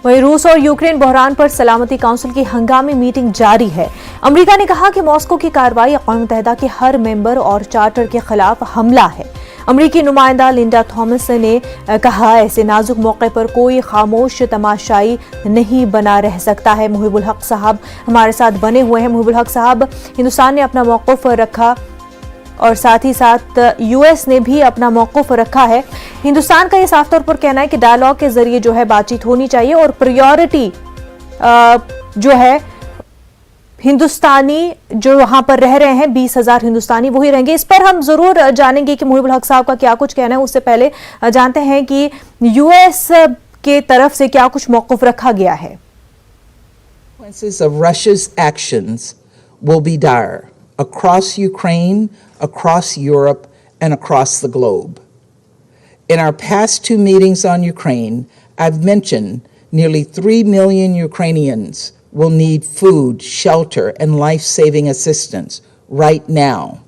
वहीं रूस और यूक्रेन बहरान पर सलामती काउंसिल की हंगामी मीटिंग जारी है। अमेरिका ने कहा कि मॉस्को की कार्रवाई अक़वाम मुत्तहिदा के हर मेंबर और चार्टर के खिलाफ हमला है। अमेरिकी नुमाइंदा लिंडा थॉमस ने कहा, ऐसे नाजुक मौके पर कोई खामोश तमाशाई नहीं बना रह सकता है। मुहिबुल हक साहब हमारे साथ बने हुए हैं। मुहिबुल हक साहब, हिंदुस्तान ने अपना मौक़िफ़ रखा और साथ ही साथ यूएस ने भी अपना मौक़िफ़ रखा है। हिंदुस्तान का ये साफ तौर पर कहना है कि डायलॉग के जरिए जो है बातचीत होनी चाहिए और प्रायोरिटी जो है हिंदुस्तानी जो वहां पर रह रहे हैं 20,000 हिंदुस्तानी वही रहेंगे। इस पर हम जरूर जानेंगे कि मुहिबुल हक साहब का क्या कुछ कहना है। उससे पहले जानते हैं कि यूएस के तरफ से क्या कुछ मौक़िफ़ रखा गया है। Consequences of Russia's actions will be dire across Ukraine, across Europe, and across the globe. In our past two meetings on Ukraine, I've mentioned nearly 3 million Ukrainians will need food, shelter, and life-saving assistance right now.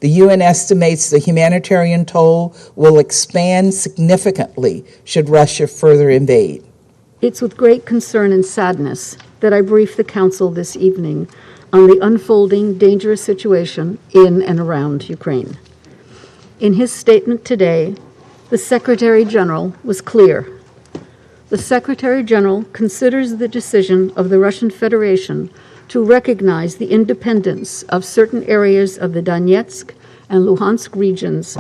The UN estimates the humanitarian toll will expand significantly should Russia further invade. It's with great concern and sadness that I brief the Council this evening on the unfolding dangerous situation in and around Ukraine. In his statement today, the Secretary General was clear. The Secretary General considers the decision of the Russian Federation to recognize the independence of certain areas of the Donetsk and Luhansk regions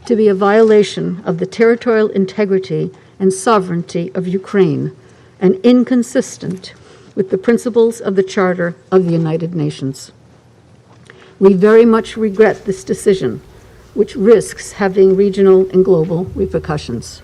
to be a violation of the territorial integrity and sovereignty of Ukraine and inconsistent with the principles of the Charter of the United Nations. We very much regret this decision, which risks having regional and global repercussions.